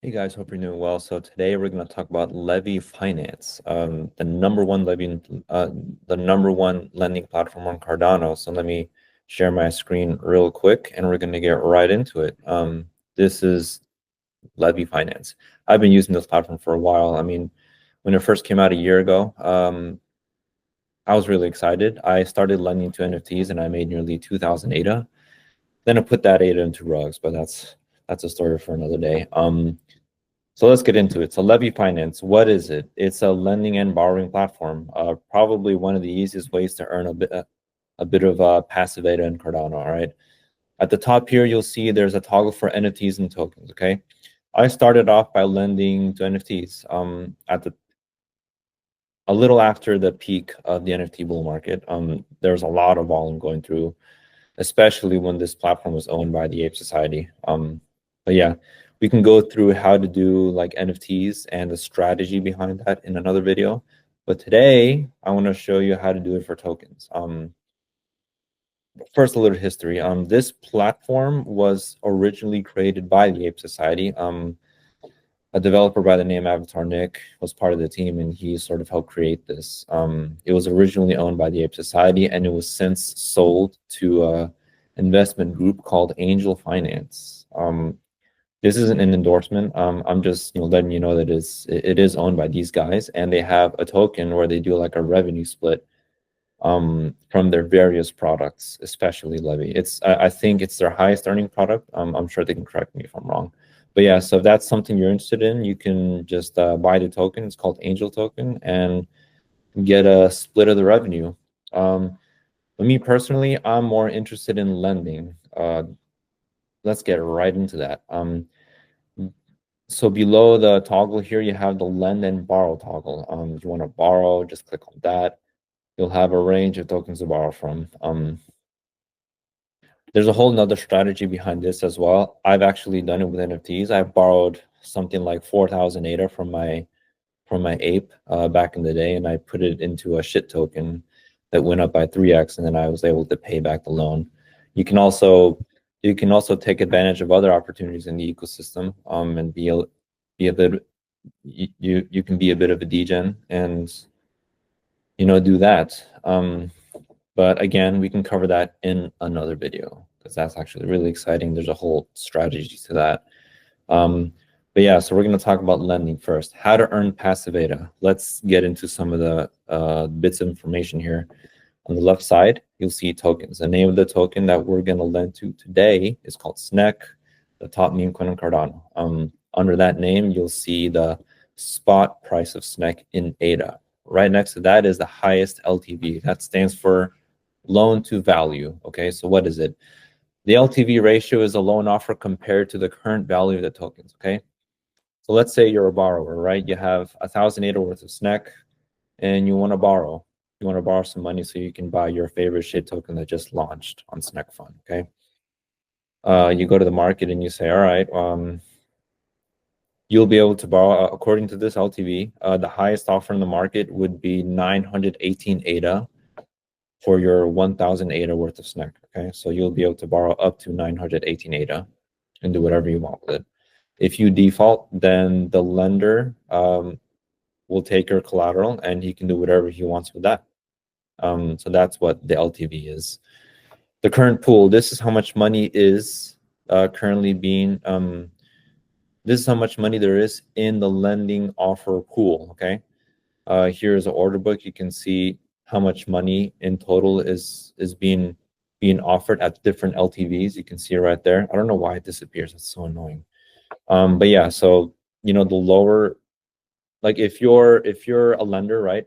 Hey guys, hope you're doing well. So today we're going to talk about Levy Finance, the number one the number one lending platform on Cardano. So let me share my screen real quick, and we're going to get right into it. This is Levy Finance. I've been using this platform for a while. I mean, when it first came out a year ago, I was really excited. I started lending to NFTs, and I made nearly 2,000 ADA. Then I put that ADA into rugs, but that's a story for another day. So let's get into it. So Levy Finance, what is it? It's a lending and borrowing platform. Probably one of the easiest ways to earn a bit of passive beta in Cardano. All right. At the top here, you'll see there's a toggle for NFTs and tokens. Okay. I started off by lending to NFTs. A little after the peak of the NFT bull market. There's a lot of volume going through, especially when this platform was owned by the Ape Society. But yeah, we can go through how to do like NFTs and the strategy behind that in another video. But today, I want to show you how to do it for tokens. First, a little history. This platform was originally created by the Ape Society. A developer by the name Avatar Nick was part of the team, and he sort of helped create this. It was originally owned by the Ape Society, and it was since sold to an investment group called Angel Finance. This isn't an endorsement. I'm just letting you know that it is owned by these guys, and they have a token where they do like a revenue split from their various products, especially Levy. I think it's their highest earning product. I'm sure they can correct me if I'm wrong. But yeah, so if that's something you're interested in, you can just buy the token. It's called Angel Token, and get a split of the revenue. But me personally, I'm more interested in lending. Let's get right into that. So below the toggle here, you have the lend and borrow toggle. If you want to borrow, just click on that. You'll have a range of tokens to borrow from. There's a whole nother strategy behind this as well. I've actually done it with NFTs. I've borrowed something like 4,000 ADA from my ape back in the day, and I put it into a shit token that went up by 3x, and then I was able to pay back the loan. You can also take advantage of other opportunities in the ecosystem, and be a bit you can be a bit of a degen and do that. But again, we can cover that in another video because that's actually really exciting. There's a whole strategy to that. But yeah, so we're going to talk about lending first. How to earn passive beta. Let's get into some of the bits of information here. On the left side, you'll see tokens. The name of the token that we're going to lend to today is called SNEC, the top meme coin on Cardano. Under that name, you'll see the spot price of SNEC in ADA. Right next to that is the highest LTV. That stands for loan to value. Okay, so what is it? The LTV ratio is a loan offer compared to the current value of the tokens. Okay, so let's say you're a borrower, right? You have 1,000 ADA worth of SNEC, and you want to borrow. You want to borrow some money so you can buy your favorite shit token that just launched on SNEC Fund. Okay, you go to the market and you say, all right, you'll be able to borrow according to this LTV. The highest offer in the market would be 918 ADA for your 1,000 ADA worth of SNEC. Okay, so you'll be able to borrow up to 918 ADA and do whatever you want with it. If you default, then the lender will take your collateral and he can do whatever he wants with that. So that's what the LTV is. The current pool, this is how much money is currently being, this is how much money there is in the lending offer pool, okay? Here's an order book. You can see how much money in total is being offered at different LTVs. You can see it right there. I don't know why it disappears. It's so annoying. But yeah, so the lower, like if you're a lender, right?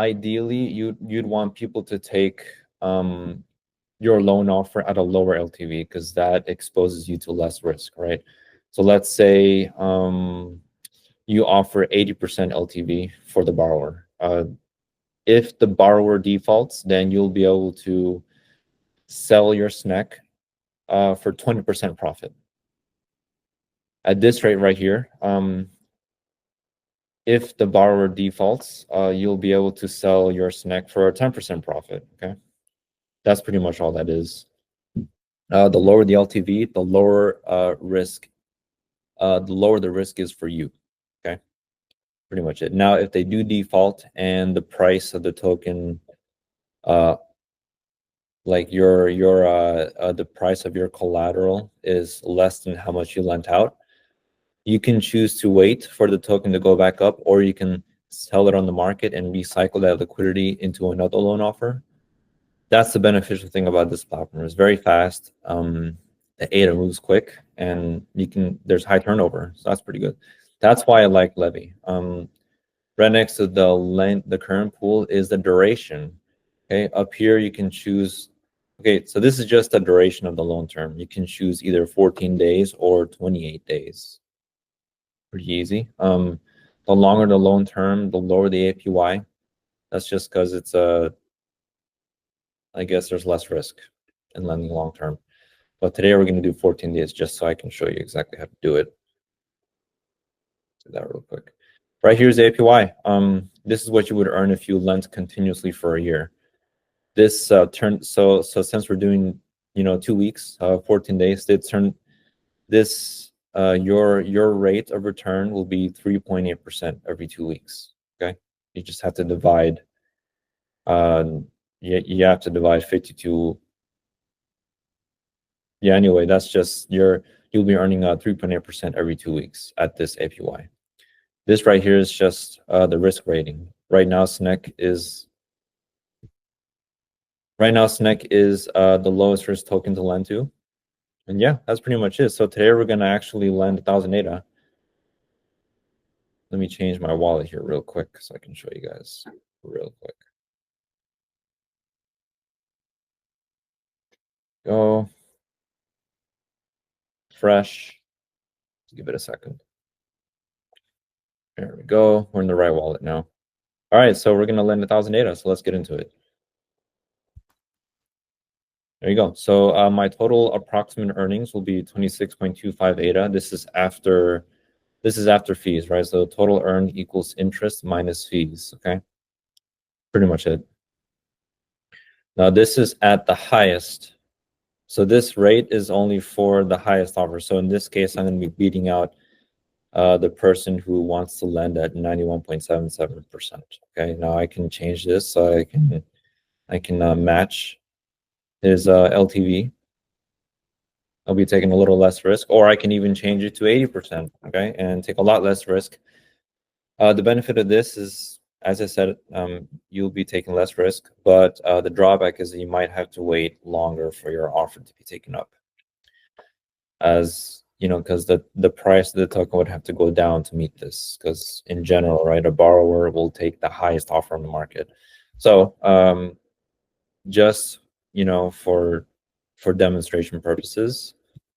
Ideally, you'd want people to take your loan offer at a lower LTV because that exposes you to less risk, right? So let's say you offer 80% LTV for the borrower. If the borrower defaults, then you'll be able to sell your SNEC for 20% profit. At this rate right here, if the borrower defaults, you'll be able to sell your SNEC for a 10% profit, okay? That's pretty much all that is. The lower the LTV, the lower risk the lower the risk is for you. Okay, pretty much it. Now, if they do default and the price of the token, like the price of your collateral is less than how much you lent out, you can choose to wait for the token to go back up, or you can sell it on the market and recycle that liquidity into another loan offer. That's the beneficial thing about this platform. It's very fast. The ADA moves quick, and there's high turnover, so that's pretty good. That's why I like Levy. Right next to the current pool is the duration. Okay, up here you can choose. Okay, so this is just the duration of the loan term. You can choose either 14 days or 28 days. Pretty easy. The longer the loan term, the lower the APY. That's just because it's I guess there's less risk in lending long term. But today we're going to do 14 days just so I can show you exactly how to do it. Do that real quick. Right here's the APY. This is what you would earn if you lent continuously for a year. This so since we're doing 2 weeks, 14 days, your rate of return will be 3.8% every 2 weeks. Okay, you just have to divide. You have to divide 52. Yeah. Anyway, that's just you'll be earning 3.8% every 2 weeks at this APY. This right here is just the risk rating. Right now, SNEC is the lowest risk token to lend to. And yeah, that's pretty much it. So today we're going to actually lend 1,000 ADA. Let me change my wallet here real quick so I can show you guys real quick. Go. Fresh. Give it a second. There we go. We're in the right wallet now. All right, so we're going to lend 1,000 ADA. So let's get into it. There you go. So my total approximate earnings will be 26.25 ADA. This is after fees, right? So total earned equals interest minus fees. Okay, pretty much it. Now this is at the highest. So this rate is only for the highest offer. So in this case, I'm going to be beating out the person who wants to lend at 91.77%. Okay, now I can change this so I can match his LTV. I'll be taking a little less risk, or I can even change it to 80%, okay, and take a lot less risk. The benefit of this is, as I said, you'll be taking less risk, but the drawback is that you might have to wait longer for your offer to be taken up. As you know, because the price of the token would have to go down to meet this, because in general, right, a borrower will take the highest offer on the market. So just for demonstration purposes,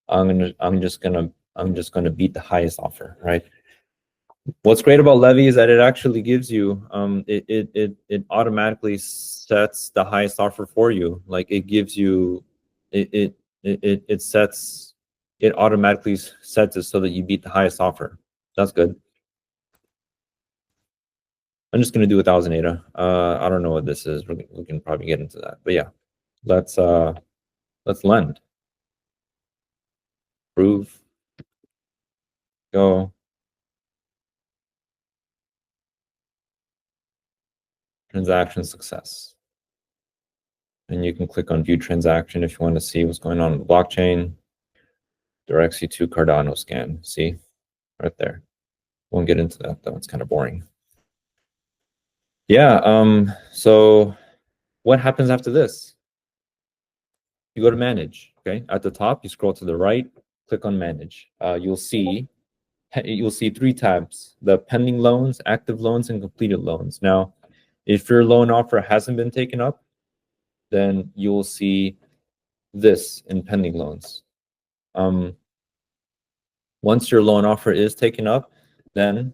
I'm just gonna beat the highest offer, right? What's great about Levy is that it actually gives you it automatically sets the highest offer for you. Like it gives you it automatically sets it so that you beat the highest offer. That's good. I'm just gonna do 1,000 ADA. I don't know what this is. We can probably get into that, but yeah, let's lend. Prove. Go. Transaction success. And you can click on view transaction if you want to see what's going on in the blockchain. Directs you to Cardano scan. See right there. Won't get into that though. It's kind of boring. Yeah. So what happens after this? You go to manage. Okay. At the top, you scroll to the right, click on manage. You'll see 3 tabs: the pending loans, active loans, and completed loans. Now, if your loan offer hasn't been taken up, then you'll see this in pending loans. Once your loan offer is taken up, then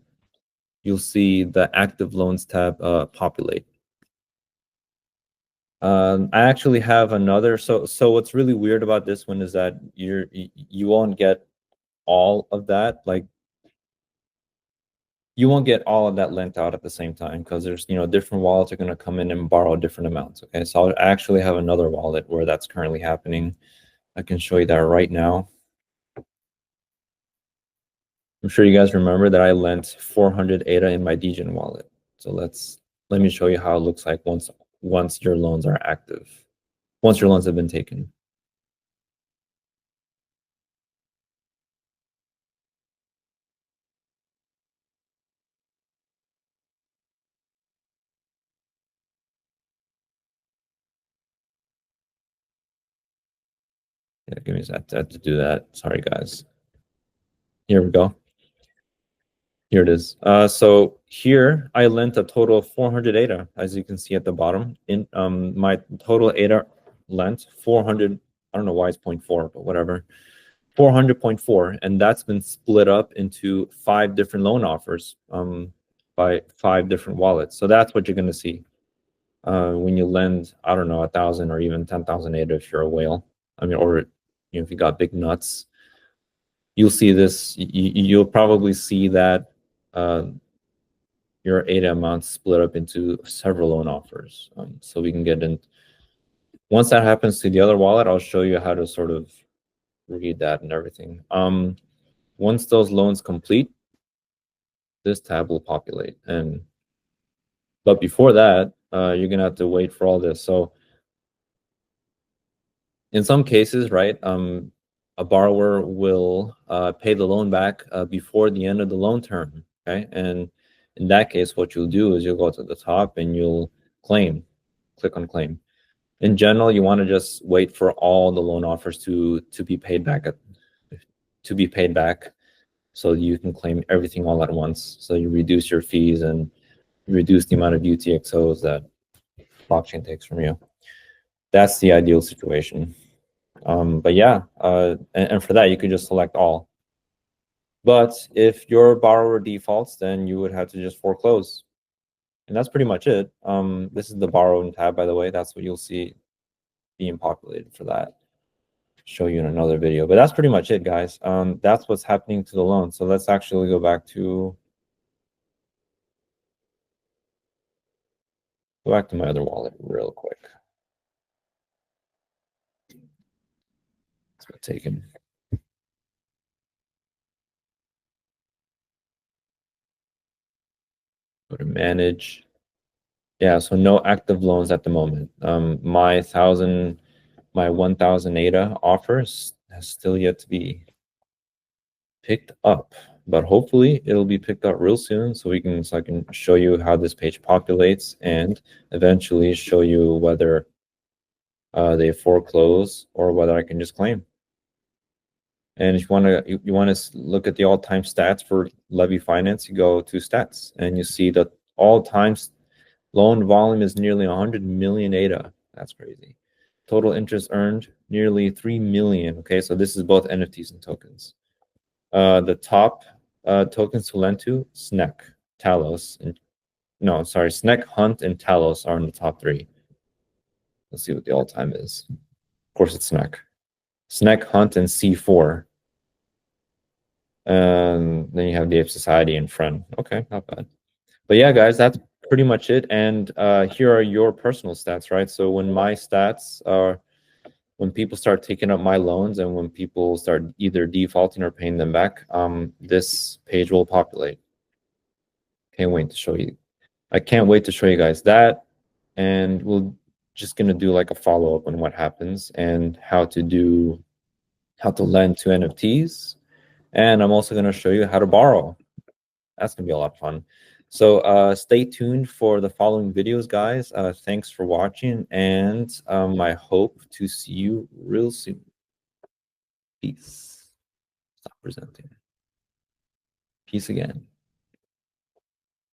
you'll see the active loans tab populate. I actually have another. So what's really weird about this one is that you won't get all of that. Like you won't get all of that lent out at the same time, because there's different wallets are going to come in and borrow different amounts. Okay, so I actually have another wallet where that's currently happening. I can show you that right now. I'm sure you guys remember that I lent 400 ADA in my Degen wallet. So let me show you how it looks like once your loans are active, once your loans have been taken. Yeah, give me a sec to do that. Sorry, guys. Here we go. Here it is. So here I lent a total of 400 ADA, as you can see at the bottom. In my total ADA lent 400. I don't know why it's 0.4, but whatever. 400.4, and that's been split up into 5 different loan offers by 5 different wallets. So that's what you're going to see when you lend, I don't know, 1,000 or even 10,000 ADA if you're a whale. I mean, or if you got big nuts, you'll see this. You'll probably see that your ADA amount split up into several loan offers. So we can get in. Once that happens to the other wallet, I'll show you how to sort of read that and everything. Once those loans complete, this tab will populate. But before that, you're gonna have to wait for all this. So in some cases, right, a borrower will pay the loan back before the end of the loan term. Okay, and in that case, what you'll do is you'll go to the top and you'll claim, click on claim. In general, you want to just wait for all the loan offers to be paid back so you can claim everything all at once. So you reduce your fees and reduce the amount of UTXOs that blockchain takes from you. That's the ideal situation. But yeah, and for that, you could just select all. But if your borrower defaults, then you would have to just foreclose. And that's pretty much it. This is the borrowing tab, by the way. That's what you'll see being populated for that. Show you in another video. But that's pretty much it, guys. That's what's happening to the loan. So let's actually go back to my other wallet real quick. It's got taken. Go to manage. Yeah, so no active loans at the moment. My 1,000 ADA offers has still yet to be picked up, but hopefully it'll be picked up real soon so I can show you how this page populates and eventually show you whether they foreclose or whether I can just claim. And if you want to look at the all-time stats for Levy Finance, you go to stats and you see that all-time loan volume is nearly 100 million ADA. That's crazy. Total interest earned nearly 3 million. Okay, so this is both NFTs and tokens. The top tokens to lend to, SNEC, Talos, and no, sorry, SNEC, Hunt, and Talos are in the top 3. Let's see what the all-time is. Of course, it's SNEC. SNEC, Hunt, and C4. And then you have the Ape Society and Friend. Okay, not bad. But yeah, guys, that's pretty much it. And here are your personal stats, right? So when my stats are, when people start taking up my loans and when people start either defaulting or paying them back, this page will populate. Can't wait to show you. I can't wait to show you guys that. And we're just going to do like a follow-up on what happens and how to lend to NFTs. And I'm also going to show you how to borrow. That's going to be a lot of fun. So stay tuned for the following videos, guys. Thanks for watching, and I hope to see you real soon. Peace. Stop presenting. Peace again.